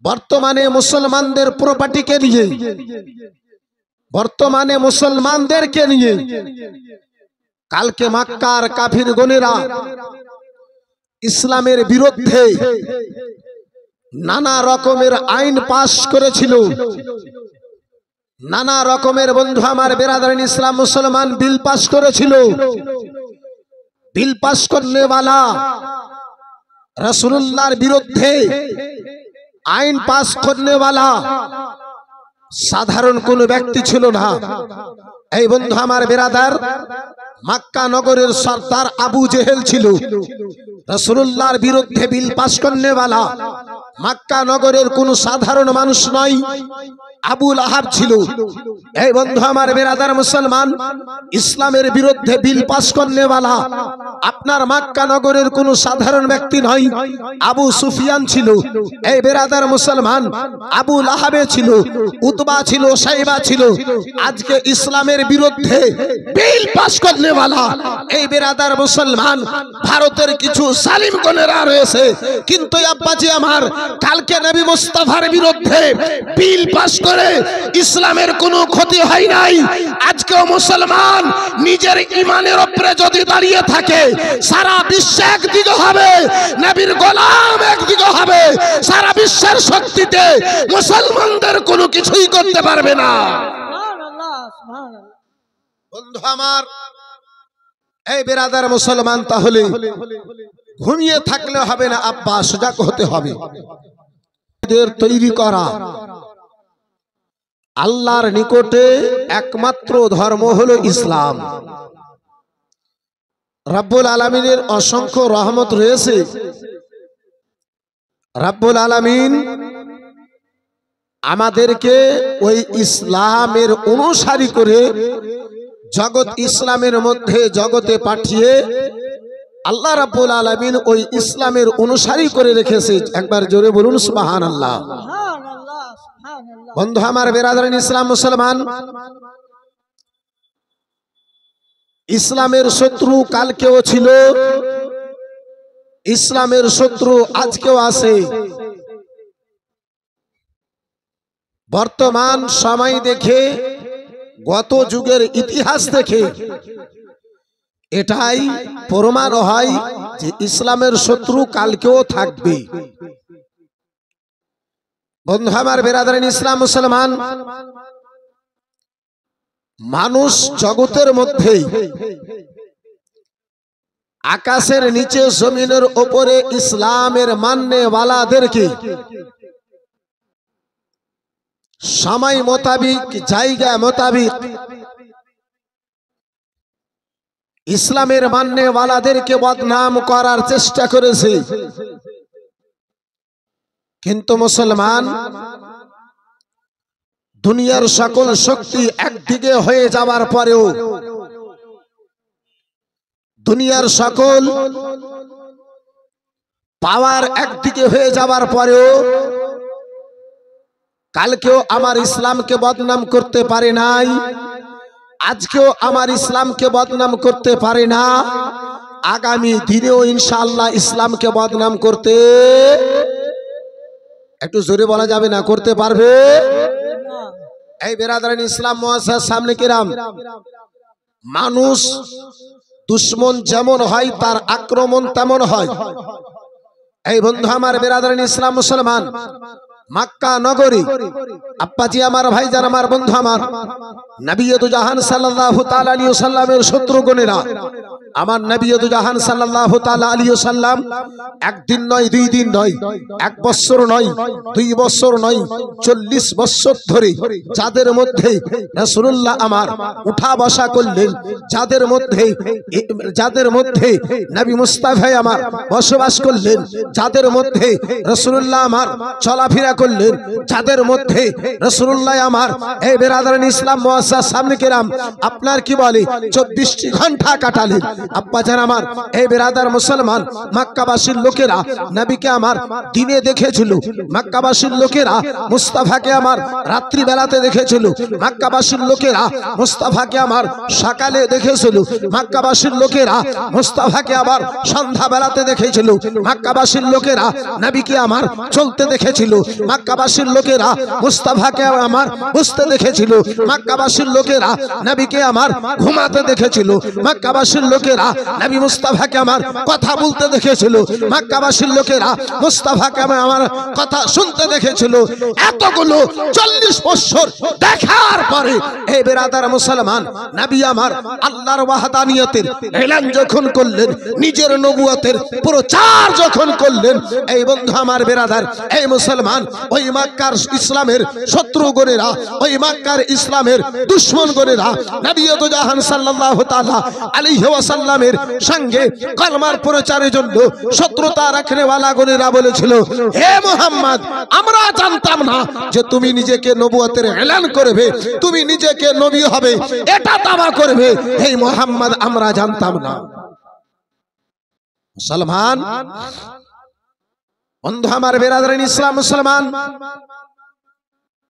বর্তমানে মুসলমানদের প্রপার্টিকে নিয়ে, বর্তমানে মুসলমানদেরকে নিয়ে কালকে মক্কার কাফিরগণেরা ইসলামের বিরুদ্ধে নানা রকমের আইন পাশ করেছিল। নানা রকমের বন্ধু আমার বেরাদারিন ইসলাম মুসলমান বিল পাশ করেছিল। বিল পাশ করনে वाला রাসূলুল্লাহর বিরুদ্ধে আইন পাশ করনে वाला সাধারণ কোন ব্যক্তি ছিল না। এই বন্ধু আমার বেরাদার, মক্কা নগরের সরদার আবু জেহেল ছিল। রাসূলুল্লাহর বিরুদ্ধে বিল পাশ করনে वाला মক্কা নগরের কোন সাধারণ মানুষ নয়, আবু লাহাব ছিল। এই বন্ধু আমার বেরাদার মুসলমান, ইসলামের বিরুদ্ধে বিল পাশ করনে वाला আপনার মক্কা নগরের কোন সাধারণ ব্যক্তি নয়, আবু সুফিয়ান ছিল। এই বেরাদার মুসলমান, আবু লাহাবে ছিল, উতবা ছিল, সাইবা ছিল। আজকে ইসলামের বিরুদ্ধে বিল পাশ করনে वाला এই বেরাদার মুসলমান ভারতের কিছু জালিম গণেরা রয়েছে। কিন্তু আব্বাজি আমার, কালকে নবী মুস্তাফার বিরুদ্ধে বিল পাশ করে ইসলামের কোনো ক্ষতি হয় নাই। আজকেও মুসলমান নিজের ঈমানের উপরে যদি দাঁড়িয়ে থাকে, সারা বিশ্ব একদিকে হবে, নবীর গোলাম একদিকে হবে। সারা বিশ্বের শক্তিতে মুসলমানদের কোনো কিছুই করতে পারবে না। বন্ধু আমার, এই বেরাদার মুসলমান, তাহলে ঘুমিয়ে থাকলে হবে না আব্বা, সজাগ হতে হবে। তৈরি করা আল্লাহর নিকটে একমাত্র ধর্ম হলো ইসলাম। রব্বুল আলামিনের অসংখ্য রহমত রয়েছে। রব্বুল আলামিন আমাদেরকে ওই ইসলামের অনুসারী করে জগৎ ইসলামের মধ্যে জগতে পাঠিয়ে আল্লাহ রাব্বুল আলামিন ওই ইসলামের অনুসারী করে রেখেছে। একবার জোরে বলুন সুবহানাল্লাহ। বন্ধু আমার বেরাদারিন ইসলাম মুসলমান, ইসলামের শত্রু কালকেও ছিল, ইসলামের শত্রু আজকেও আছে। বর্তমান সময় দেখে, গত যুগের ইতিহাস দেখে এটাই প্রমাণ হয় যে ইসলামের শত্রু কালকেও থাকবে। বন্ধু আমার বেরাদারিন ইসলাম মুসলমান, মানুষ জগতের মধ্যে আকাশের নিচে জমিনের উপরে ইসলামের মাননে ওয়ালাদেরকে সময় মোতাবিক, জায়গা মোতাবিক ইসলামের মাননে ওয়ালাদেরকে বদনাম করার চেষ্টা করেছে। কিন্তু মুসলমান, দুনিয়ার সকল শক্তি একদিকে হয়ে যাওয়ার পরেও, দুনিয়ার সকল পাওয়ার একদিকে হয়ে যাওয়ার পরেও কালকেও আমার ইসলামকে বদনাম করতে পারে নাই, আজকেও আমার ইসলামকে বদনাম করতে পারে না, আগামী দিনেও ইনশাআল্লাহ ইসলামকে বদনাম করতে, একটু জোরে বলা যাবে না, করতে পারবে। এই বেরাদারিন ইসলাম মুআসসাস সামনে কিরাম, মানুষ দুশ্মন যেমন হয় তার আক্রমণ তেমন হয়। এই বন্ধু আমার বেরাদারিন ইসলাম মুসলমান, মক্কা নগরী আব্বাজি আমার, ভাইজান আমার, বন্ধু আমার, নবী দু জাহান সাল্লাল্লাহু তাআলা আলাইহি ওয়াসাল্লামের শত্রুগণেরা, আমার নবী দু জাহান সাল্লাল্লাহু তাআলা আলাইহি ওয়াসাল্লাম একদিন নয়, দুই দিন নয়, এক বছর নয়, 2 বছর নয়, 40 বছর ধরে যাদের মধ্যে রাসূলুল্লাহ আমার উঠা বসা করলেন, যাদের মধ্যে নবী মুস্তাফা আমার বসবাস করলেন, যাদের মধ্যে রাসূলুল্লাহ আমার চলাফেরা করলেন, যাদের মধ্যে রাসূলুল্লাহ আমার এই বেরাদারিন ইসলাম মুআসসাস সামনে কিরাম আপনার কি বলে 24টি ঘন্টা কাটালেন। আব্বাজান আমার, এই বেরাদার মুসলমান, মক্কাবাসীর লোকেরা নবীকে আমার দিনে দেখেছিল, মক্কাবাসীর লোকেরা মুস্তাফাকে আমার রাত্রি বেলাতে দেখেছিল, মক্কাবাসীর লোকেরা মুস্তাফাকে আমার সকালে দেখেছিল, মক্কাবাসীর লোকেরা মুস্তাফাকে আবার সন্ধ্যা বেলাতে দেখেছিল, মক্কাবাসীর লোকেরা নবীকে আমার চলতে দেখেছিল, মক্কাবাসীর লোকেরা মুস্তাফাকে আমার বুঝতে দেখেছিল, মক্কাবাসীর লোকেরা নবীকে আমার ঘুমাতে দেখেছিল, মক্কাবাসীর লোকেরা নবী মুস্তাফাকে আমার কথা বলতে দেখেছিল, মক্কাবাসীর লোকেরা মুস্তাফাকে আমার কথা শুনতে দেখেছিল। এতগুলো 40 বছর দেখার পরে এই বেরাদার মুসলমান নবী আমার আল্লাহর ওয়াহদানিয়তের এলান যখন করলেন, নিজের নবুয়তের প্রচার যখন করলেন, এই বন্ধু আমার বেরাদার, এই মুসলমান ওই মক্কার ইসলামের শত্রুগণেরা, ওই মক্কার ইসলামের দুশমনগণেরা নবী তো জাহান সাল্লাল্লাহু তাআলা আলাইহি ওয়াসাল্লামের সঙ্গে কলমার প্রচারের জন্য শত্রুতা রাখনেওয়ালা গণেরা বলেছিল, হে মুহাম্মদ, আমরা জানতাম না যে তুমি নিজেকে নবুয়তের এলান করবে, তুমি নিজেকে নবী হবে, এটা দাবা করবে, হে মুহাম্মদ, আমরা জানতাম না। মুসলমান বন্ধু আমার বেরাদারিন ইসলাম, মুসলমান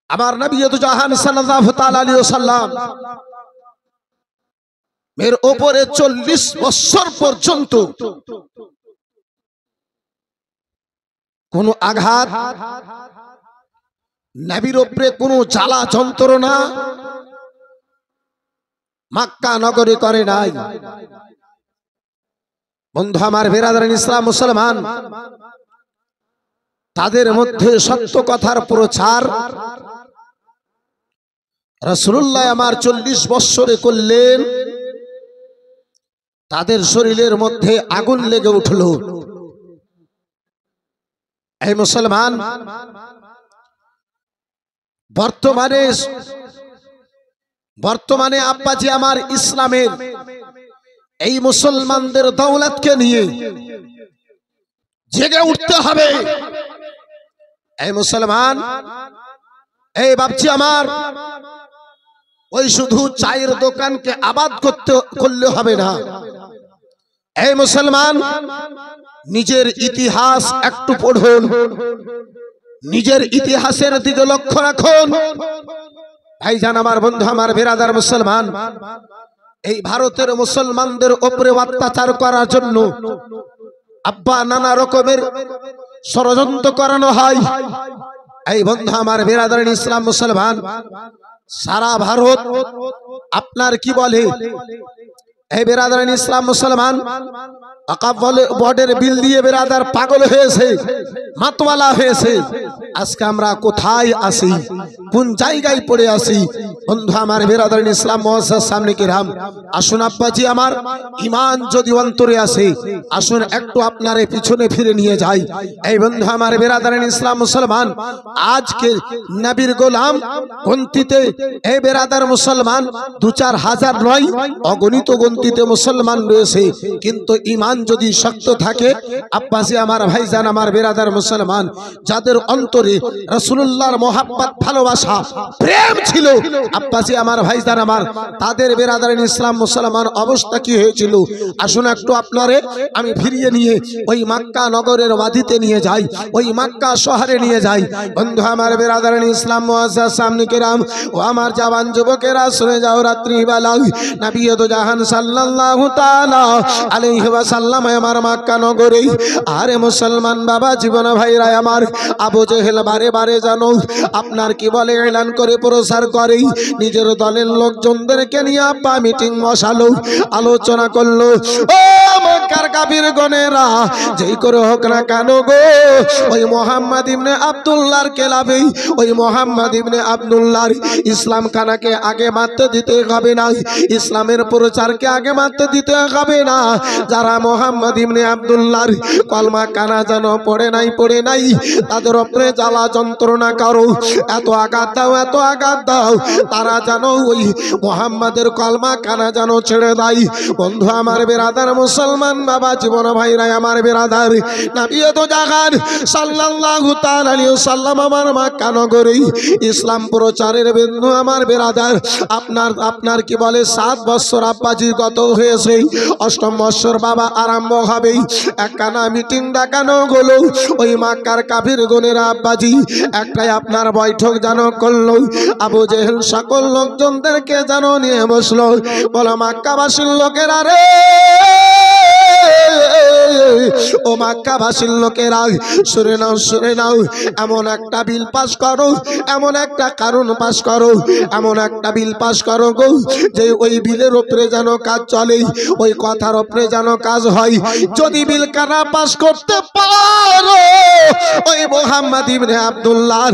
আমার নবী তো জাহান সাল্লাল্লাহু তাআলা আলাইহি ওয়াসাল্লাম এর উপরে 40 বছর পর্যন্ত কোন আঘাত, নবীর উপরে কোন জ্বালা যন্ত্রণা মক্কা নগরে করে নাই। বন্ধু আমার বেরাদারিন ইসলাম, মুসলমান তাদের মধ্যে সত্য কথার প্রচার রাসূলুল্লাহ আমার 40 বছরে করলেন। তাদের শরীরের মধ্যে আগুন লেগে উঠল। এই মুসলমান, বর্তমানে আব্বাজি আমার ইসলামের এই মুসলমানদের দৌলতকে নিয়ে জেগে উঠতে হবে। এই মুসলমান, এই বাপজি আমার, ওই শুধু চায়ের দোকানকে আবাদ করলে হবে না। এই মুসলমান, নিজের ইতিহাস একটু পড়ুন, নিজের ইতিহাসের দিকে লক্ষ্য রাখুন। ভাইজান আমার, বন্ধু আমার বেরাদার মুসলমান, এই ভারতের মুসলমানদের উপরে অত্যাচার করার জন্য আব্বা নানা রকমের ষড়যন্ত্র করানো হয়। এই বন্ধু আমার বেরাদারিন ইসলাম, মুসলমান, সারা ভারত আপনার কি বলে, এই বেরাদারিন ইসলাম, মুসলমান, বর্ডের বিল দিয়ে বেরাদার পাগল হয়েছে, মাতওয়ালা হয়েছে। আজকে আমরা কোথায় আসি, কোন জায়গায় পড়ে আসি? বন্ধু আমার বেরাদারিন ইসলাম, মুআজ্জাজ সামনে কিরাম, আসুন আব্বাজি আমার, ঈমান যদি অন্তরে আসে, আসুন একটু আপনারে পিছনে ফিরে নিয়ে যাই। এই বন্ধু আমার বেরাদারিন ইসলাম, মুসলমান, আজকে নবীর গোলাম গন্তিতে এই বেরাদার মুসলমান 2-4 হাজার নয়, অগণিত গন্তিতে মুসলমান রয়েছে। কিন্তু ঈমান যদি শক্ত থাকে আব্বাজি আমার, ভাইজান আমার বেরাদার মুসলমান, যাদের অন্তরে রাসূলুল্লাহর মহব্বত, ভালোবাসা, প্রেম ছিল আব্বাজি আমার, ভাইজান আমার, তাদের বেরাদারিন ইসলাম, মুসলমান অবস্থা কি হয়েছিল? আসুন একটু আপনারে আমি ফিরিয়ে নিয়ে ওই মক্কা নগরের ওয়াদিতে নিয়ে যাই, ওই মক্কা শহরে নিয়ে যাই। বন্ধু আমার বেরাদারিন ইসলাম, মুআজ্জাজ সামনে কিরাম, ও আমার জওয়ান যুবকেরা শুনে যাও, রাত্রিবেলা নবী তো জাহান সাল্লাল্লাহু তাআলা আলাইহি ওয়াসাল্লাম আমার মক্কা নগরে, আরে মুসলমান বাবা, জীবন ভাইরা আমার, আবু জেহেল বারে বারে জানো আপনার কি বলে এলান করে প্রচার করে, নিজের দলের লোকজনদেরকে নিয়ে আব্বা মিটিং বসালো, আলোচনা করলো। ও মক্কার কাফির গণেরা, যেই করে হোক না কেন গো, ওই মুহাম্মদ ইবনে আব্দুল্লাহর কেলাবে, ওই মুহাম্মদ ইবনে আব্দুল্লাহর ইসলাম খানাকে আগে মারতে দিতে হবে না, ইসলামের প্রচারকে আগে মারতে দিতে হবে না। যারা মুহাম্মদ ইবনে আব্দুল্লাহর কলমা কানা যেন পড়ে নাই, তাদের উপরে জ্বালা যন্ত্রণা করো, এত আঘাত দাও, এত আঘাত দাও, তারা যেন ওই মুহাম্মাদের কলমা কানা যেন ছেড়ে দেয়। বন্ধু আমার বেরাদার মুসলমান বাবা, জীবন ভাইরা আমার বেরাদার, নবী তো জাহান সাল্লাল্লাহু তাআলা আলাইহি ওয়াসাল্লাম আমার মক্কা নগরে ইসলাম প্রচারের বন্ধু আমার বেরাদার, আপনার কি বলে 7 বছর আব্বাজি গত হয়েছে, 8ম বছর বাবা আরম্ভ হবে। একখানা মিটিং ডাকানো হলো, ওই মক্কার কাফির গণেরা আব্বাজি একটাই আপনার বৈঠক জানো করলো। আবু জেহেল সকল লোকজনদেরকে জানো নিয়ে বসলো, বলো মক্কাবাসীর লোকেরা রে, ও মক্কাবাসীর লোকেরা শুনে নাও, শুনে নাও, এমন একটা বিল পাস করো, এমন একটা কারণ পাস করো, এমন একটা বিল পাস করো গো, যে ওই বিলের উপরে যেন কাজ চলে, ওই কথার উপরে যেন কাজ হয়। যদি বিল কানা পাস করতে পারো, ওই মুহাম্মদ ইবনে আব্দুল্লাহ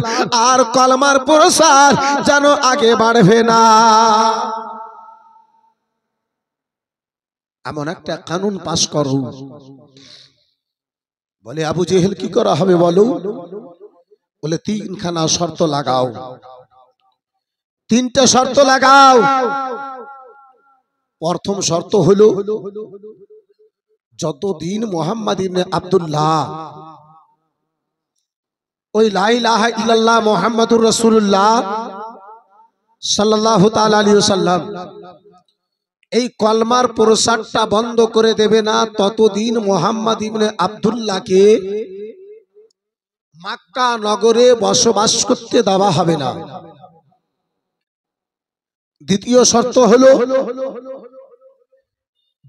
আর কলমার প্রসার যেন আগে বাড়বে না। এমন একটা কানুন পাস করো। বলে আবু জেহেল কি করা হবে বলো? বলে তিনখানা শর্ত লাগাও, তিনটা শর্ত লাগাও। প্রথম শর্ত হলো, যতদিন মুহাম্মদ ইবনে আব্দুল্লাহ ওই লা ইলাহা ইল্লাল্লাহ মুহাম্মাদুর রাসূলুল্লাহ সাল্লাল্লাহু তাআলা আলাইহি ওয়াসাল্লাম এই কলমার প্রচারটা বন্ধ করে দেবে না, ততদিন মুহাম্মদ ইবনে আব্দুল্লাহকে মক্কা নগরে বসবাস করতে দেওয়া হবে না। দ্বিতীয় শর্ত হলো,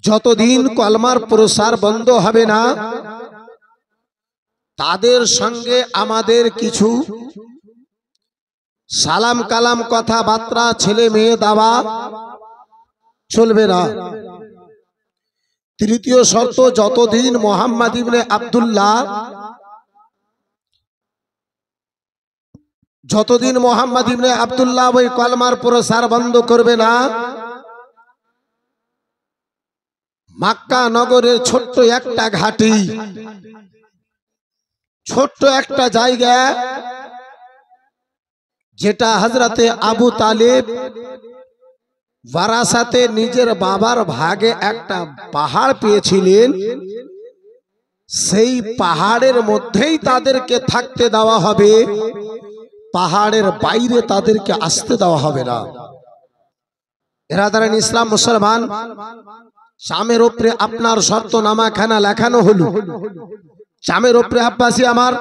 যতদিন কলমার প্রচার বন্ধ হবে না, তাদের সঙ্গে আমাদের কিছু সালাম কালাম কথাবার্তা ছেলে মেয়ে দেওয়া চলবে না। তৃতীয় শর্ত, যতদিন মুহাম্মদ ইবনে আব্দুল্লাহ ওই কলমার প্রচার বন্ধ করবে না, মক্কা নগরের ছোট্ট একটা ঘাটি, ছোট্ট একটা জায়গা, যেটা হযরতে আবু তালেব ওয়ারাসাতে নিজের বাবার ভাগে একটা পাহাড় পেয়েছিলেন, সেই পাহাড়ের মধ্যেই তাদেরকে থাকতে দেওয়া হবে, পাহাড়ের বাইরে তাদেরকে আসতে দেওয়া হবে না। এরাদারান ইসলাম মুসলমান, শামের উপরে আপনার শর্তনামা খানা লেখানো হলো, শামের উপরে আব্বাসী আমার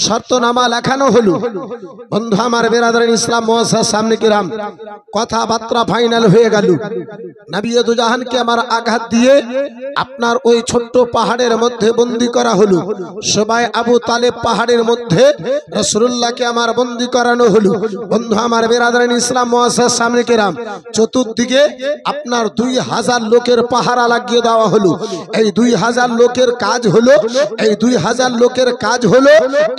শর্তনামা লেখানো হলো। বন্ধু আমার বেরাদারান ইসলাম মুআজ্জাজ সামনে কিরাম, কথাবার্তা ফাইনাল হয়ে গেল। নবী দু জাহানকে আমার আঘাত দিয়ে আপনার ওই ছোট্ট পাহাড়ের মধ্যে বন্দী করা হলো। সবাই আবু তালেব পাহাড়ের মধ্যে রাসূলুল্লাহকে আমার বন্দী করানো হলো। বন্ধু আমার বেরাদারান ইসলাম মুআজ্জাজ সামনে কিরাম, চতুর্দিকে আপনার 2000 লোকের পাহারা লাগিয়ে দেওয়া হলো। এই 2000 লোকের কাজ হলো, এই 2000 লোকের কাজ হলো,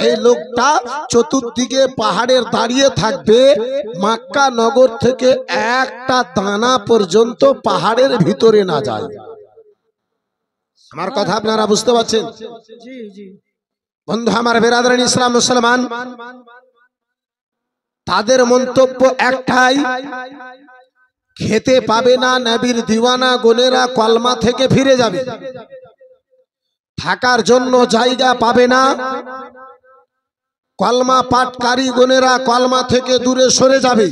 এই লোকটা চতুর্দিকে পাহাড়ের দাঁড়িয়ে থাকবে, মক্কা নগর থেকে একটা দানা পর্যন্ত পাহাড়ের ভিতরে না যায়। আমার কথা আপনারা বুঝতে পারছেন? বন্ধু আমার বেরাদারান ইসলাম মুসলমান, তাদের মন্তব্য একটাই, খেতে পাবে না, নবীর দিওয়ানা গোনেরা কলমা থেকে ফিরে যাবে, থাকার জন্য জায়গা পাবে না, কলমা পাঠকারী গোনেরা কলমা থেকে দূরে সরে যাবে।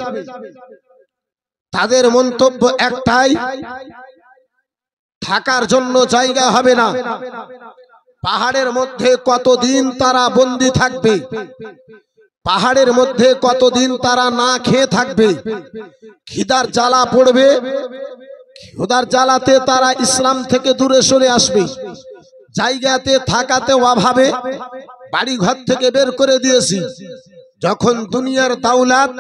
তাদের মন্তব্য একটাই, থাকার জন্য জায়গা হবে না, পাহাড়ের মধ্যে কতদিন তারা বন্দী থাকবে, পাহাড়ের মধ্যে কতদিন তারা না খেয়ে থাকবে, খিদার জ্বালা পড়বে, খিদার জ্বালাতে তারা ইসলাম থেকে দূরে সরে আসবে, জায়গাতে থাকাতে অভাবে বাড়ি ঘর থেকে বের করে দিয়েছি। যখন দুনিয়ার দাওলাত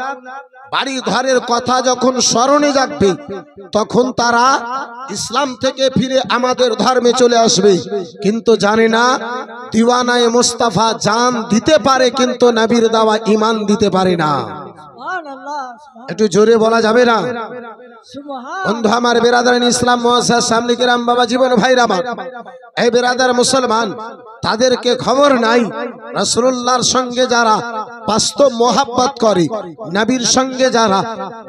বাড়ি ঘরের কথা যখন স্মরণে জাগবে, তখন তারা ইসলাম থেকে ফিরে আমাদের ধর্মে চলে আসবে। কিন্তু জানে না, দিওয়ানায়ে মুস্তাফা জান দিতে পারে, কিন্তু নবীর দেওয়া ঈমান দিতে পারে না। একটু জোরে বলা যাবে না? বন্ধু আমার বেরাদারান ইসলাম মুআজ্জাজ সামনে কিরাম, বাবা জীবন ভাইরা আমার, এই বেরাদার মুসলমান, তাদেরকে খবর নাই রাসূলুল্লাহর সঙ্গে যারা বাস্তব মোহাব্বত করে, নবীর সঙ্গে যারা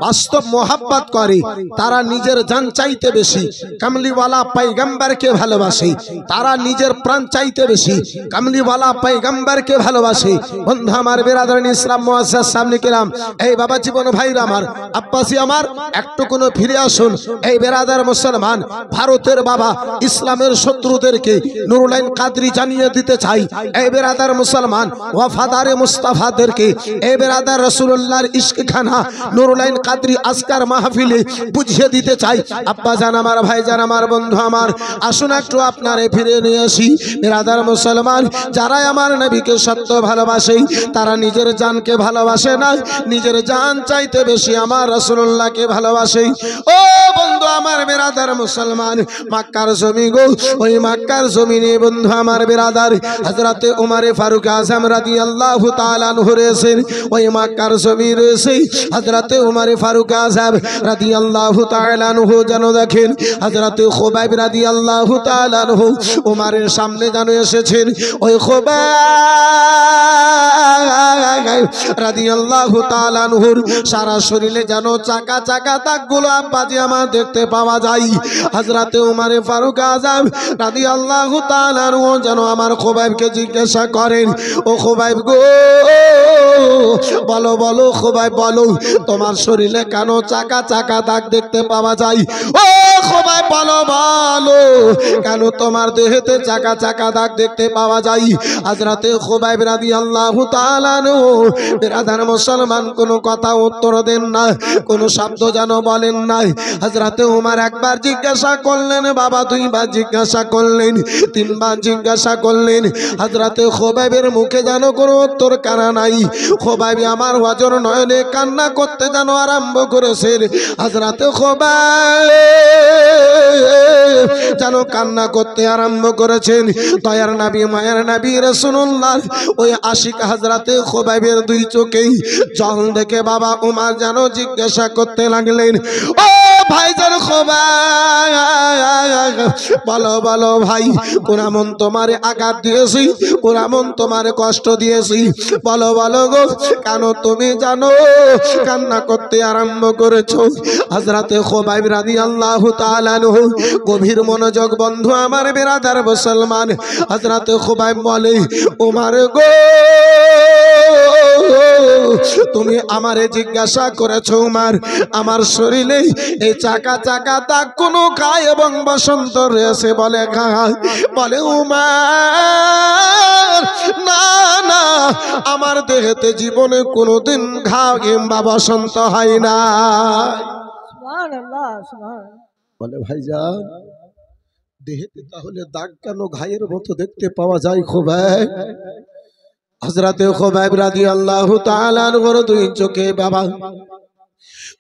বাস্তব মোহাব্বত করে, তারা নিজের জান চাইতে বেশি কামলিওয়ালা পয়গম্বরকে ভালোবাসে, তারা নিজের প্রাণ চাইতে বেশি কামলিওয়ালা পয়গম্বরকে ভালোবাসে। বন্ধু আমার বেরাদারান ইসলাম মুআজ্জাজ সামনে কিরাম, এই বাবা জীবন ভাইরা আমার, আব্বাসী আমার, একটু কোনো ফিরে আসুন। এই বেরাদার মুসলমান, ভারতের বাবা ইসলামের শত্রুদেরকে নুরুল আইন কাদরি জানিয়ে দিতে চাই, এই বেরাদার মুসলমান, ওয়াফাদারে মুস্তাফাদের আপনাদেরকে এই বেরাদার রাসূলুল্লাহর ইশক খানা নুরুলাইন কাদরি আজকার মাহফিলে বুঝিয়ে দিতে চাই। আব্বা জান আমার, ভাই জান আমার, বন্ধু আমার, আসুন একটু আপনারে ফিরে নিয়ে আসি। বেরাদার মুসলমান, যারা আমার নবীকে সত্য ভালোবাসে তারা নিজের জানকে ভালোবাসে না, নিজের জান চাইতে বেশি আমার রাসূলুল্লাহকে ভালোবাসে। ও বন্ধু আমার বেরাদার মুসলমান, মক্কার জমি গো, ওই মক্কার জমিনে বন্ধু আমার বেরাদার হযরতে উমরে ফারুক আযম রাদিয়াল্লাহু তাআলা আনহু রয়েছেন। ওই মক্কার জমি রয়েছে হযরতে উমরে ফারুক আযম রাদিয়াল্লাহু তাআলা আনহু। যেন দেখেন হযরতে খুবাইব রাদিয়াল্লাহু তাআলা আনহু উমরের সামনে যেন এসেছেন। ওই খুবাইব রাদিয়াল্লাহু তাআলা আনহুর সারা শরীরে যেন চাকা চাকা দাগগুলো আব্বাজি আমার দেখতে পাওয়া যায়। হযরতে উমরে ফারুক আযম রাদিয়াল্লাহু তাআলা আনহু যেন আমার খুবাইবকে জিজ্ঞাসা করেন, ও খুবাইব গো, বলো বলো খুবাইব বলো, তোমার শরীরে কেন চাকা চাকা দাগ দেখতে পাওয়া যায়? ও খুবাইব বলো বলো, কেন তোমার দেহেতে চাকা চাকা দাগ দেখতে পাওয়া যায়? হযরতে খুবাইব রাদিয়াল্লাহু তাআলা আনহু বিরাদার মুসলমান কোনো কথা উত্তর দেন না, কোনো শব্দ যেন বলেন না। হযরতে উমর একবার জিজ্ঞাসা করলেন, বাবা দুইবার জিজ্ঞাসা করলেন, তিনবার জিজ্ঞাসা করলেন। হযরতে খুবাইবের মুখে যেন কোনো উত্তর কানা নাই। খুবাইব আমার ওয়াজর নয়নে কান্না করতে যেন আরম্ভ করেছেন। হযরতে খুবাইব যেন কান্না করতে আরম্ভ করেছেন। দয়ার নবী মায়ের নবী রাসূলুল্লাহ ওই আশিক হযরতে খুবাইবের দুই চোখেই জল দেখে বাবা উমর যেন জিজ্ঞাসা করতে লাগলেন, ও ভাইজান খুবাইব বলো বলো ভাই, কোন মন তোমারে আঘাত দিয়েছি, কোন মন তোমারে কষ্ট দিয়েছি, বলো বলো গো, কেন তুমি জানো কান্না করতে আরম্ভ করেছো? হযরতে খুবাইব রাদিয়াল্লাহু তাআলা আনহু গভীর মনোযোগ বন্ধু আমার বেরাদার মুসলমান। হযরতে খুবাইব বলে, উমর গো, তুমি আমারে জিজ্ঞাসা করেছো উমর, আমার শরীরে এই চাকা চাকা দাগ কোনো খায় এবং বসন্ত রয়েছে? বলে খায়। বলে উমর না না, আমার দেহেতে জীবনে কোনোদিন ঘা কিংবা বসন্ত হয় না। সুবহানাল্লাহ, সুবহানাল্লাহ। বলে ভাইজান, দেহেতে তাহলে দাগ কেন ঘায়ের মতো দেখতে পাওয়া যায় খুবাইব? হযরতে খুবাইব রাদিয়াল্লাহু তাআলা আনহুর দুই চোখে বাবা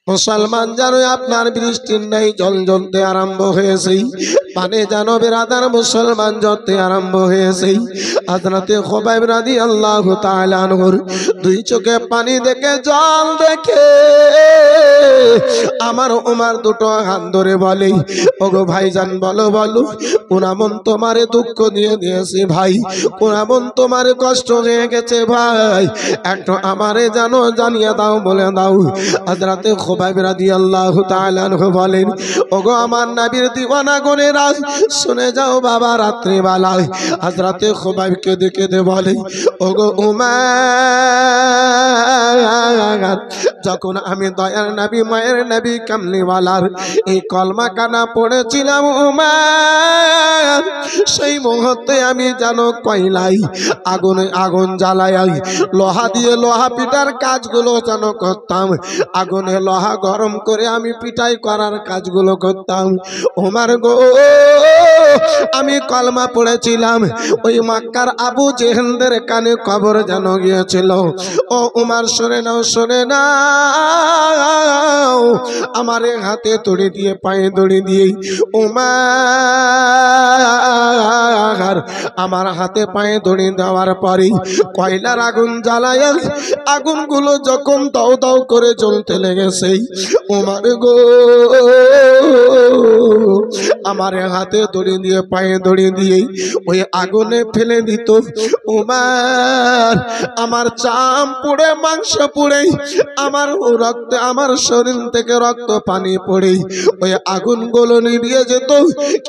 মুসলমান যেন আপনার বৃষ্টির নাই জল জ্বলতে আরম্ভ হয়েছে, পানে যেন বেরাদার মুসলমান জ্বলতে আরম্ভ হয়েছে। হযরতে খুবাইব রাদিয়াল্লাহু তাআলা আনহুর দুই চোখে পানি দেখে জল দেখে আমার উমর দুটো হাত ধরে বলে, ওগো ভাইজান বলো বলো, কোন মন তোমারে দুঃখ দিয়ে দিয়েছে ভাই, কোন মন তোমারে কষ্ট হয়ে গেছে ভাই, একটু আমারে জানো জানিয়ে দাও, বলে দাও। হযরতে খুবাইব রাদিয়াল্লাহু তাআলা আনহু বলেন, ওগো আমার নবীর দিওয়ানা গনেরা, শুনে যাও বাবা, রাত্রি বেলায় হযরতে খুবাইবকে দেখে দে বলে, ওগো উমর, যখন আমি দয়ার নবী মায়ের নবী কামলিওয়ালার এই কলমা কানা পড়েছিলাম উমর, সেই মুহূর্তে আমি জানো কয়লাই আগুনে আগুন জ্বালাই লোহা দিয়ে লোহা পিটার কাজগুলো যেন করতাম, আগুনে লোহা গরম করে আমি পিটাই করার কাজগুলো করতাম। উমর গো, আমি কলমা পড়েছিলাম, ওই মক্কার আবু জেহেলদের কানে খবর যেন গিয়েছিল। ও উমর শুনে নাও, শুনে নাও, আমার হাতে দড়ি দিয়ে পায়ে দড়ি দিয়ে উমর আমার হাতে পায়ে দড়ি দেওয়ার পরে কয়লার আগুন জ্বালায় আগুনগুলো যখন দাও দাও করে জ্বলতে লেগেছে, উমর গো আমার হাতে দড়ি দিয়ে পায়ে দড়ি দিয়ে ওই আগুনে ফেলে দিত। উমর আমার চাম পুড়ে মাংস পুড়ে আমার রক্ত, আমার শরীর থেকে রক্ত পানি পড়ে ওই আগুনগুলো নিভিয়ে যেত,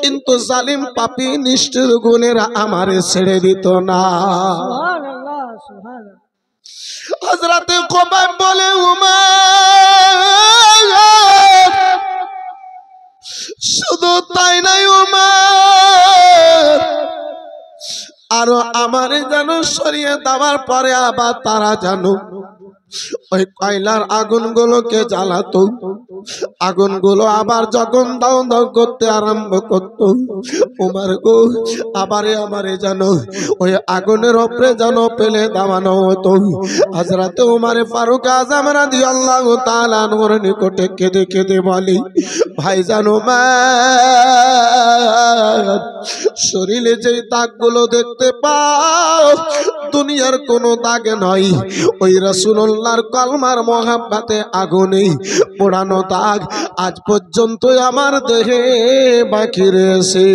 কিন্তু জালিম পাপী নিষ্ঠুর গুণেরা আমারে ছেড়ে দিত না। সুবহানাল্লাহ, সুবহানাল্লাহ। হযরতে খুবাইব বলে, উমর শুধু তাই নাই উমর, আরো আমারে যেন সরিয়ে দেওয়ার পরে আবার তারা জানো ওই কয়লার আগুনগুলোকে জ্বালাতো, আগুনগুলো আবার যখন দাও দাও করতে আরম্ভ করতো, উমার গো আমারে জানো ওই আগুনের উপরে যেন ফেলে দেওয়ানো হতো। হযরত উমর ফারুক আযম রাদিয়াল্লাহু তাআলা আনহুর নিকটে কেঁদে কেঁদে বলি, ভাইজান উমর, শরীরে যে দাগগুলো দেখতে পাও দুনিয়ার কোনো দাগ নয়, ওই রাসূলুল্লাহর কলমার মহাব্বতে আগুনে পোড়ানো দাগ আজ পর্যন্ত আমার দেহে বাকি রয়েছে।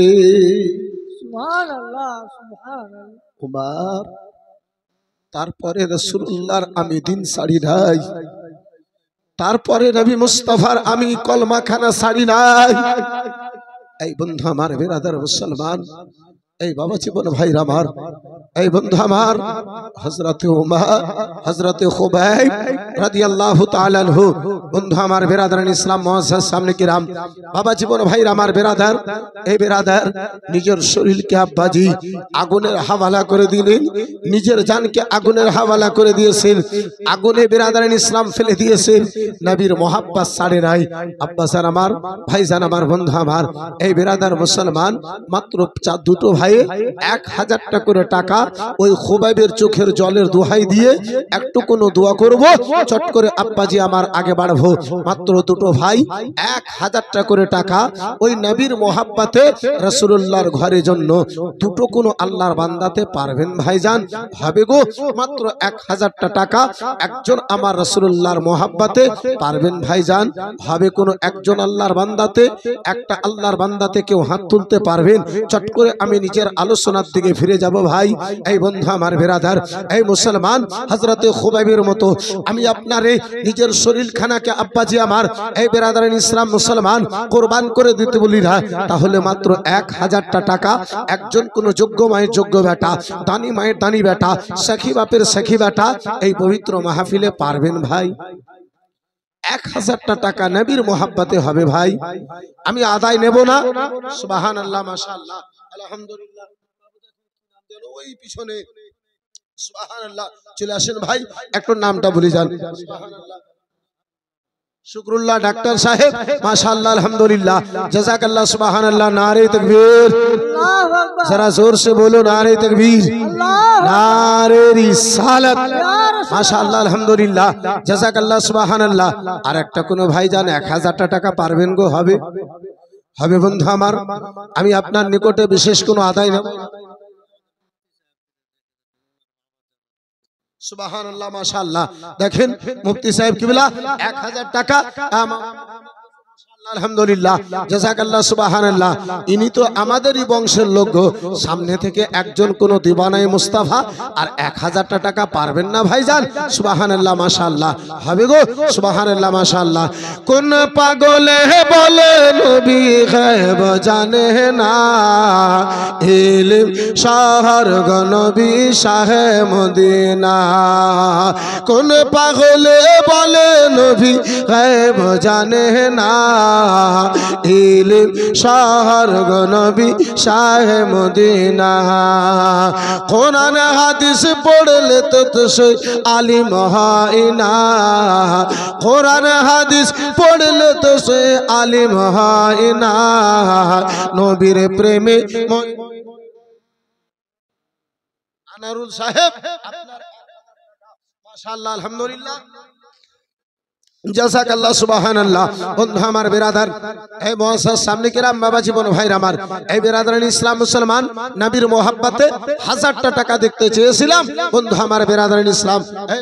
সুবহানাল্লাহ সুবহানাল্লাহ। উমর, তারপরে রাসূলুল্লাহর আমি দিন ছাড়ি নাই, তারপরে নবী মুস্তাফার আমি কলমাখানা ছাড়ি নাই। এই বন্ধু আমার বিরাদার মুসলমান, এই বাবা জীবন ভাইরা আমার, এই বন্ধু আমার হযরত উমর হযরত খুবাইব রাদিয়াল্লাহু তাআলা আনহু, বন্ধু আমার বিরাদারান ইসলাম মুআজ্জাজ সামনে কিরাম, বাবা জীবন ভাইরা আমার বিরাদার, এই বিরাদার নিজের শরীরকে আব্বাজি আগুনের হাওয়ালা করে দিলেন, নিজের জানকে আগুনের হাওয়ালা করে দিয়েছেন, আগুনে বিরাদারান ইসলাম ফেলে দিয়েছেন, নবীর মোহাব্বত ছাড়ে নাই। আব্বাসান আমার, ভাইজান আমার, বন্ধু আমার, এই বিরাদার মুসলমান মাত্র দুটো ভাই 1000 টাকা করে টাকা ওই খুবাইবের চোখের জলের দোহাই দিয়ে একটু কোনো দোয়া করব, চট করে আব্বাজি আমার আগে বাড়বো। মাত্র দুটো ভাই 1000 টাকা করে টাকা ওই নবীর মোহাব্বতে রাসূলুল্লাহর ঘরের জন্য দুটো কোনো আল্লাহর বান্দাতে পারবেন ভাইজান? হবে গো, মাত্র 1000 টাকা একজন আমার রাসূলুল্লাহর মোহাব্বতে পারবেন ভাইজান? হবে কোনো একজন আল্লাহর বান্দাতে, একটা আল্লাহর বান্দাতে কেউ হাত তুলতে পারবেন? চট করে আমি নিজের আলোচনার দিকে ফিরে যাব ভাই। এই বন্ধু আমার বিরাদার, এই মুসলমান, হযরতে খুবাইবের মতো আমি আপনারে নিজের শরীরখানাকে আব্বাজি আমার এই বিরাদারান ইসলাম মুসলমান কুরবান করে দিতে বলি না, তাহলে মাত্র 1000 টাকা একজন কোন যোগ্য মায়ের যোগ্য বেটা, দানি মায়ের দানি বেটা, সখী বাপের সখী বেটা এই পবিত্র মাহফিলে পারবেন ভাই? 1000 টাকা নবীর মোহাব্বতে হবে ভাই, আমি আদায় নেব না? সুবহানাল্লাহ, মাশাআল্লাহ, আলহামদুলিল্লাহ, ওই পিছনে সুবহানাল্লাহ, চলে আসেন ভাই, একটু নামটা ভুলে যান। সুবহানাল্লাহ, শুকরুল্লাহ ডাক্তার সাহেব, মাশাআল্লাহ, আলহামদুলিল্লাহ, জাযাকাল্লাহ, সুবহানাল্লাহ, নারে তাকবীর, আল্লাহু আকবার, जरा जोर से बोलो नारे तकबीर, আল্লাহু नारे रिसालत, माशाअल्लाह, अल्हम्दुलिल्लाह, জাযাকাল্লাহ, সুবহানাল্লাহ। আর একটা কোন ভাইজান 1000 টাকা পারবেন গো? হবে? হবে বন্ধু আমার, আমি আপনার নিকটে বিশেষ কোনো আদায় নেব। সুবহানাল্লাহ, মাশাআল্লাহ, দেখেন মুফতি সাহেব কিবলা 1000 টাকা, আলহামদুলিল্লাহ, জাযাকাল্লাহ, সুবহানাল্লাহ। ইনি তো আমাদেরই বংশের লোক গো, সামনে থেকে একজন কোন দিওয়ানাই মুস্তাফা আর 1000 টাকা পারবেন না ভাইজান? সুবহানাল্লাহ, মাশাআল্লাহ, হবে গো, সুবহানাল্লাহ, মাশাআল্লাহ। কোন পাগলে বলে নবী গায়ব জানে না, ইলম শহর গো নবী শাহে মদিনা। কোন পাগলে বলে নবী গায়ব জানে না, ইলম শহর গো নবী শাহে মদিনা। কোরআন হাদিস পড়লে তো সে আলিম হয় না, কোরআন হাদিস পড়লে তো সে আলিম হয় না। নবীর প্রেমে আনারুল সাহেব আপনার, মাশাআল্লাহ, আলহামদুলিল্লাহ, জাযাকাল্লাহ, সুবহানাল্লাহ। বন্ধু আমার বিরাদার, এই মুআজ্জাজ সামনে কিরাম, বাবা জীবন ভাইরা আমার, এই বিরাদারান ইসলাম মুসলমান নবীর মোহাব্বতে 1000 টাকা দেখতে চেয়েছিলাম। বন্ধু আমার বিরাদারান ইসলাম, এই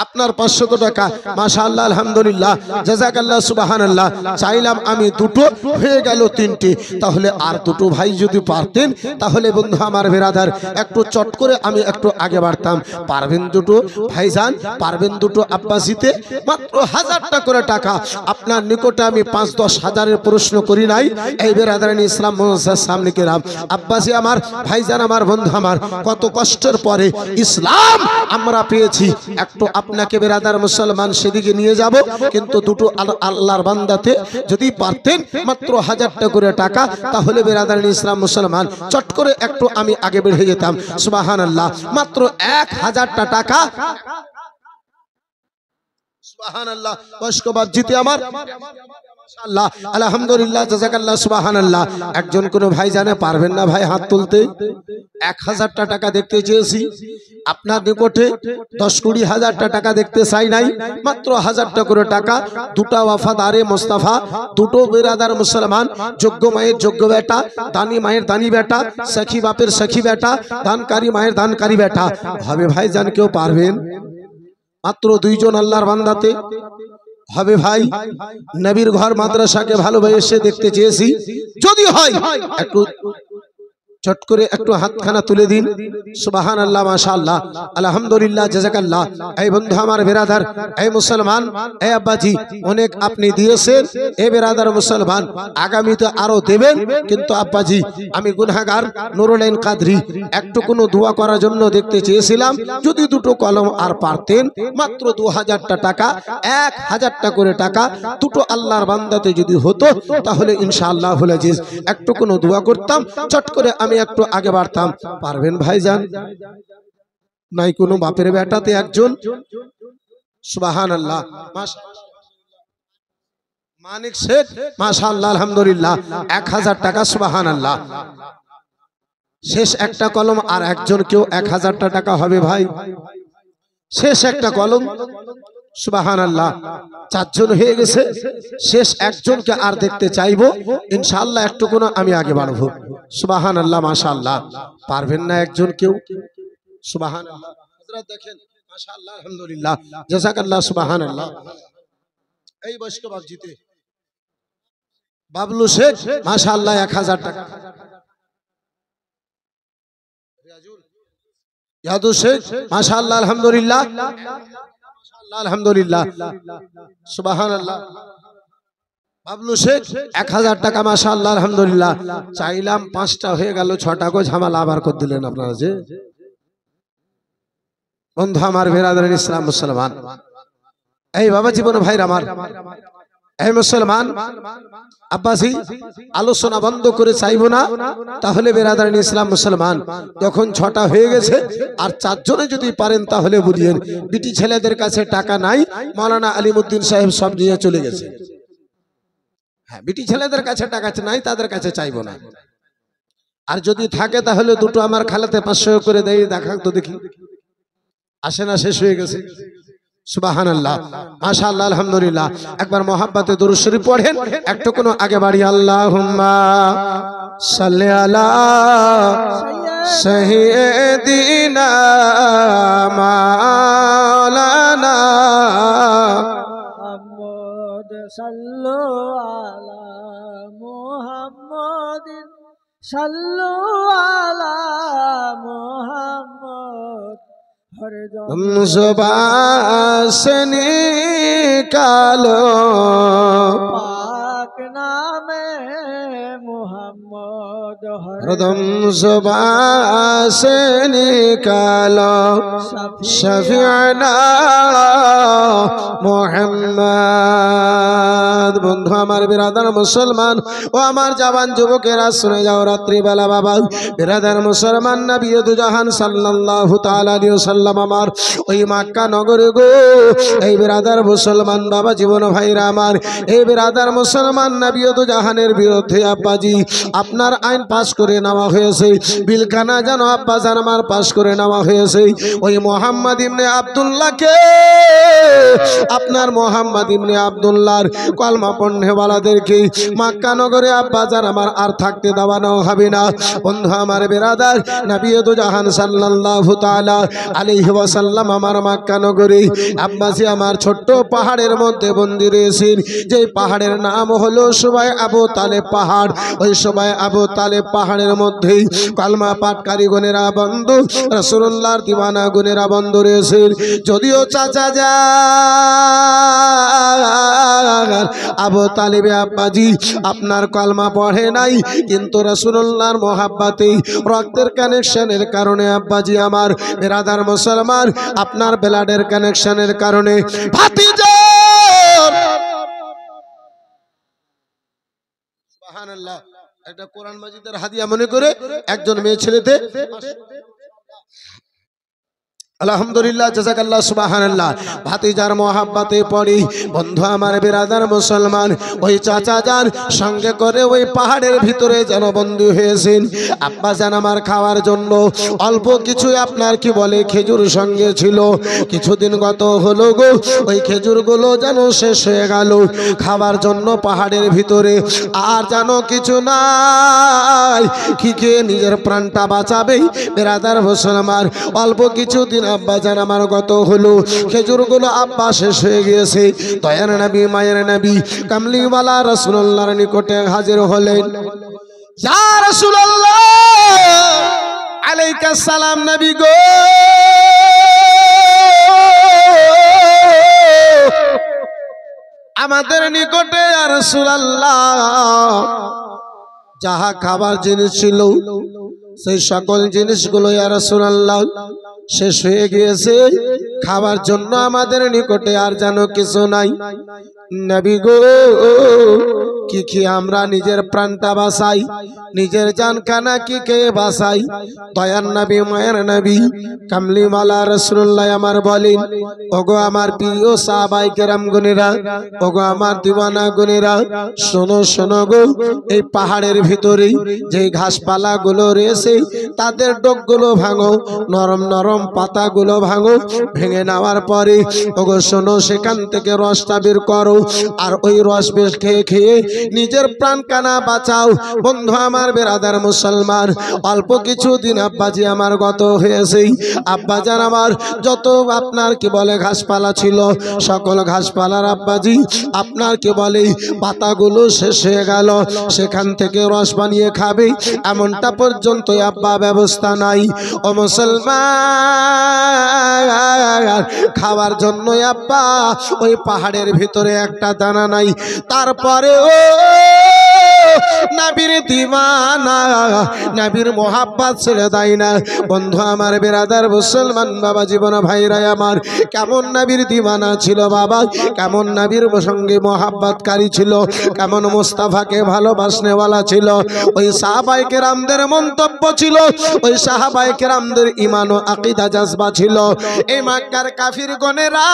আপনার 500 টাকা, মাশাআল্লাহ, আলহামদুলিল্লাহ, জাযাকাল্লাহ, সুবহানাল্লাহ। চাইলাম আমি দুটো, হয়ে গেল 3টে, তাহলে আর দুটো ভাই যদি পারতেন তাহলে বন্ধু আমার বিরাদার একটু চট করে আমি একটু আগে বাড়তাম। পারবেন দুটো ভাইজান? পারবেন দুটো আব্বাসিতে? মাত্র 1000 টাকা করে টাকা আপনার নিকটে আমি 5-10 হাজারের প্রশ্ন করি নাই। এই বিরাদারান ইসলাম মুআজ্জাজ সামনে কিরাম, আব্বাসি আমার, ভাইজান আমার, বন্ধু আমার, কত কষ্টের পরে ইসলাম আমরা পেয়েছি, একটু আপনাকে বেরাদার মুসলমান সেদিকে নিয়ে যাব, কিন্তু দুটো আল্লাহর বান্দাতে যদি পারতেন মাত্র 1000টা করে টাকা, তাহলে বেরাদার ইসলাম মুসলমান চট করে একটু আমি আগে বেড়ে যেতাম। সুবহানাল্লাহ, মাত্র 1000টা টাকা। সুবহানাল্লাহ, বয়স্ক বাপ জিতে আমার মাশাআল্লাহ, আলহামদুলিল্লাহ, জাযাকাল্লাহ, সুবহানাল্লাহ। একজন কোন ভাই জানে পারবেন না ভাই হাত তুলতে? 1000টা টাকা দেখতে চেয়েছি আপনার নিকটে, 10-20 হাজারটা টাকা দেখতে চাই নাই, মাত্র 1000টা করে টাকা। দুটা ওয়াফাদারে মুস্তাফা, দুটো বেরাদার মুসলমান, যোগ্য মায়ের যোগ্য বেটা, দানি মায়ের দানি বেটা, সখী বাপের সখী বেটা, দানকারী মায়ের দানকারী বেটা। হবে ভাই জান কেউ পারবেন? মাত্র 2 জন আল্লাহর বান্দাতে হবে ভাই? নবীর ঘর মাদ্রাসাকে ভালোবেসে দেখতে চেয়েছি, যদি হয় একটু চট করে একটু হাতখানা তুলে দিন। সুবহানাল্লাহ, মাশাআল্লাহ, আলহামদুলিল্লাহ, জাযাকাল্লাহ। এই বন্ধু আমার বেরাদার, এই মুসলমান, এই আব্বাজি, অনেক আপনি দিয়েছেন, এই বেরাদার মুসলমান আগামীতে আরো দেবেন। কিন্তু আব্বাজি আমি গুনাহগার নুরুল আইন কাদরি, একটু কোনো দোয়া করার জন্য দেখতে চেয়েছিলাম, যদি দুটো কলম আর পারতেন, মাত্র 2000টা টাকা, 1000টা করে টাকা, দুটো আল্লাহর বান্দাতে যদি হতো, তাহলে ইনশাআল্লাহ আজিজ একটু কোনো দোয়া করতাম, চট করে আমি একটু আগে বাড়তাম। পারবেন ভাইজান? নাই কোনো বাপের বেটাতে একজন? সুবহানাল্লাহ, মানিক শেখ, মাশাআল্লাহ, আলহামদুলিল্লাহ, 1000 টাকা। সুবহানাল্লাহ, শেষ একটা কলম, আর একজন কেউ 1000টা টাকা হবে ভাই? শেষ একটা কলম। সুবহানাল্লাহ, 4 জন হয়ে গেছে, শেষ একজনকে আর দেখতে চাইবো ইনশাআল্লাহ, একটু কোনো আমি আগে বাড়বো। সুবহানাল্লাহ, মাশাআল্লাহ, পারবেন না একজন কেউ? সুবহানাল্লাহ, হযরত দেখেন, মাশাআল্লাহ, আলহামদুলিল্লাহ, জাযাকাল্লাহ, সুবহানাল্লাহ। এই বয়স্ক বাপ জিতে বাবলু শেখ, মাশাআল্লাহ, 1000 টাকা। ইয়াদু শেখ, মাশাআল্লাহ, আলহামদুলিল্লাহ, আলহামদুলিল্লাহ, সুবহানাল্লাহ। বাবলু শেখ 1000 টাকা, মাশাআল্লাহ, আলহামদুলিল্লাহ। চাইলাম 5টা হয়ে গেল, 6টা কো ঝামেলা আবার করে দিলেন আপনারা যে। বন্ধু আমার বেরাদার ইসলাম মুসলমান, এই বাবা জীবন ভাই আমার, এই মুসলমান আব্বাসি, আলোচনা বন্ধ করে চাইবো না, তাহলে বেরাদার ইসলাম মুসলমান যখন 6টা হয়ে গেছে আর 4 জনে যদি পারেন তাহলে বুঝিয়েন। বিটি ছেলেদের কাছে টাকা নাই, মাওলানা আলিমউদ্দিন সাহেব সব নিয়ে চলে গেছে। হ্যাঁ, বিটি ছেলেদের কাছে টাকা নাই, তাদের কাছে চাইবো না। আর যদি থাকে তাহলে দুটো আমার খালাতে 500 করে দেই, দেখা তো দেখি আসে না, শেষ হয়ে গেছে। সুবহানাল্লাহ, মাশাআল্লাহ, আলহামদুলিল্লাহ। একবার মুহাব্বতে দুরূদ শরীফ পড়েন, একটু কোনো আগে বাড়ি। আল্লাহুম্মা সাল্লি আলা সাইয়্যিদিনা মাওলানা মুহাম্মদ সাল্লু আলা মুহাম্মাদিন সাল্লু আলা মুহাম্মদ। জবাসনি কালো পাক নামে মুহাম্মদ, হরদম জবাসনি কালো শফিউনা মুহাম্মদ। বন্ধু আমার বিরাদার মুসলমান ও আমার জওয়ান যুবকেরা, শুনে যাও রাত্রিবেলা বাবা, বিরাদার মুসলমান, নবী দু জাহান সাল্লাল্লাহু তাআলা আলাইহি ওয়াসাল্লাম আমার ওই মক্কা নগরে গো, এই বিরাদার মুসলমান বাবা জীবন ভাইরা আমার, এই বিরাদার মুসলমান, নবী দু জাহানের বিরুদ্ধে আব্বাজি আপনার আইন পাস করে নেওয়া হয়েছে, বিলখানা যেন আব্বা জান আমার পাস করে নেওয়া হয়েছে। ওই মোহাম্মদ ইবনে আব্দুল্লাহকে, আপনার মোহাম্মদ ইবনে আব্দুল্লাহর কলমা পড়নেওয়ালাদেরকে মক্কা নগরে আব্বা জান আমার আর থাকতে দেওয়ানো হবে না। বন্ধু আমার বিরাদার, নবী দু জাহান সাল্লাল্লাহু তাআলা আলাইহি ওয়াসাল্লাম আমার মক্কা নগরে আব্বাসি আমার ছোট্ট পাহাড়ের মধ্যে বন্দী রয়েছেন, যে পাহাড়ের নাম হলো সুবাই আবু তালেব পাহাড়। ওই সুবাই আবু তালেব তালেব পাহাড়ের মধ্যে কালমা পাটকারী গণেরা বন্ধু, রাসূলুল্লাহর দিওয়ানা গণেরা বন্ধু রয়েছে। যদিও চাচা যান আবু তালেব আব্বাজি আপনার কালমা পড়ে নাই, কিন্তু রাসূলুল্লাহর মহাব্বতে রক্তের কানেকশনের কারণে আব্বাজি আমার বিরাদার মুসলমান, আপনার ব্লাডের কানেকশনের কারণে ভাতিজা সুবহানাল্লাহ একটা কোরআন মাজিদের হাদিয়া মনে করে একজন মেয়ে ছেলেতে আলহামদুলিল্লাহ জাযাকাল্লাহ সুবহানাল্লাহ ভাতিজার মোহাব্বতে পড়ি বন্ধু আমার বিরাদার মুসলমান ওই চাচা যান সঙ্গে করে ওই পাহাড়ের ভিতরে যেন বন্দী হয়েছেন। আব্বা জান আমার খাওয়ার জন্য অল্প কিছু আপনার কি বলে খেজুর সঙ্গে ছিল, কিছুদিন গত হলো গো ওই খেজুরগুলো যেন শেষ হয়ে গেল খাবার জন্য পাহাড়ের ভিতরে, আর যেন কিছু নাই কি খেয়ে নিজের প্রাণটা বাঁচাবে বিরাদার মুসলমান। অল্প কিছুদিন আব্বা জান আমার গত হলো, খেজুরগুলো আব্বা শেষ হয়ে গিয়েছে। দয়ার নবী মায়ের নবী কামলিওয়ালা রাসূলুল্লাহর নিকটে হাজির হলেন। ইয়া রাসূলুল্লাহ আলাইকা সালাম নবী গো, আমাদের নিকটে ইয়া রাসূলুল্লাহ যাহা খাবার জিনিস ছিল সেই সকল জিনিসগুলো ইয়া রাসূলুল্লাহ শেষ হয়ে গিয়েছে, খাবার জন্য আমাদের নিকটে আর যেন কিছু নাই। নবী গো কি কি আমরা নিজের প্রাণটা বাঁচাই, নিজের জানখানা কি কে বাঁচাই? দয়ার নবী মায়ের নবী কামলিওয়ালা রাসূলুল্লাহ আমার বলেন, ওগো আমার প্রিয় সাহাবায়ে কেরাম গুনেরা, ওগো আমার দিওয়ানা গুনেরা, শোনো শোনো গো, এই পাহাড়ের ভিতরে যে ঘাসপালা গুলো রয়েছে তাদের ডগগুলো ভাঙো, নরম নরম পাতাগুলো ভাঙো, ভেঙে নেওয়ার পরে ওগো শোনো সেখান থেকে রসটা বের করো, আর ওই রস বেশ খেয়ে খেয়ে নিজের প্রাণ কানা বাঁচাও। বন্ধু আমার বিরাদার মুসলমান, অল্প কিছুদিন আব্বাজি আমার গত হয়েছে। আব্বাজান আমার যত আপনার কি বলে ঘাসপালা ছিল সকল ঘাসপালার আব্বাজি আপনার কি বলে পাতাগুলো শেষ হয়ে গেল, সেখান থেকে রস বানিয়ে খাবে এমনটা পর্যন্ত আব্বা ব্যবস্থা নাই। ও মুসলমান, খাওয়ার জন্য আব্বা ওই পাহাড়ের ভিতরে একটা দানা নাই, তারপরে ও নবীর দিওয়ানা নবীর মোহাব্বত ছেড়ে দেয় না। বন্ধু আমার বিরাদার মুসলমান বাবা জীবন ভাইরা আমার, কেমন নবীর দিওয়ানা ছিল বাবা, কেমন নবীর সঙ্গে মোহাব্বতকারী ছিল, কেমন মুস্তাফাকে ভালোবাসনেওয়ালা ছিল। ওই সাহাবায়ে কেরামদের মন্তব্য ছিল, ওই সাহাবায়ে কেরামদের ঈমান ও আকীদা জাযবা ছিল। এই মক্কার কাফির গণেরা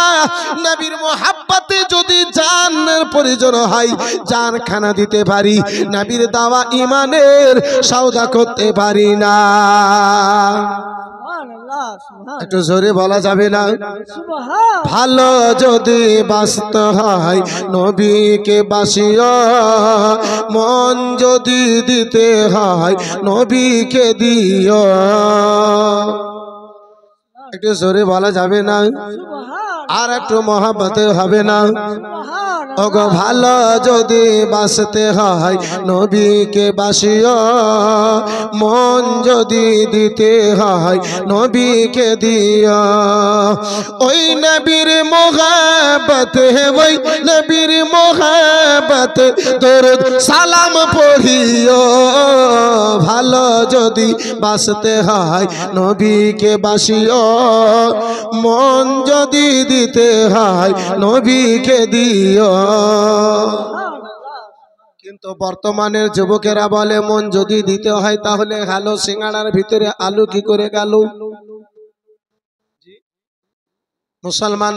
নবীর মোহাব্বতে যদি জানের প্রয়োজন হয় জান খানা দিতে পারি, নবীর দাওয়া ঈমানের সওদা করতে পারি না। একটু জোরে বলা যাবে না? ভালো যদি বাঁচতে হয় নবীকে বাসিও, মন যদি দিতে হয় নবীকে দিও। একটু জোরে বলা যাবে না? আর একটু মহাব্বতে হবে না? ওগো ভালো যদি বাঁচতে হয় নবীকে বাসিও, মন যদি দিতে হয় নবীকে দিও। ওই নবীর মোহাব্বতে, ওই নবীর মোহাব্বতে দরুদ সালাম পড়িও। ভালো যদি বাঁচতে হয় নবীকে বাসিও, মন যদি দিতে হয় নবীকে দিও। কিন্তু বর্তমানের যুবকেরা বলে মন যদি দিতে হয় তাহলে হ্যালো সিঙ্গাড়ার ভিতরে আলু কি করে গেল? মুসলমান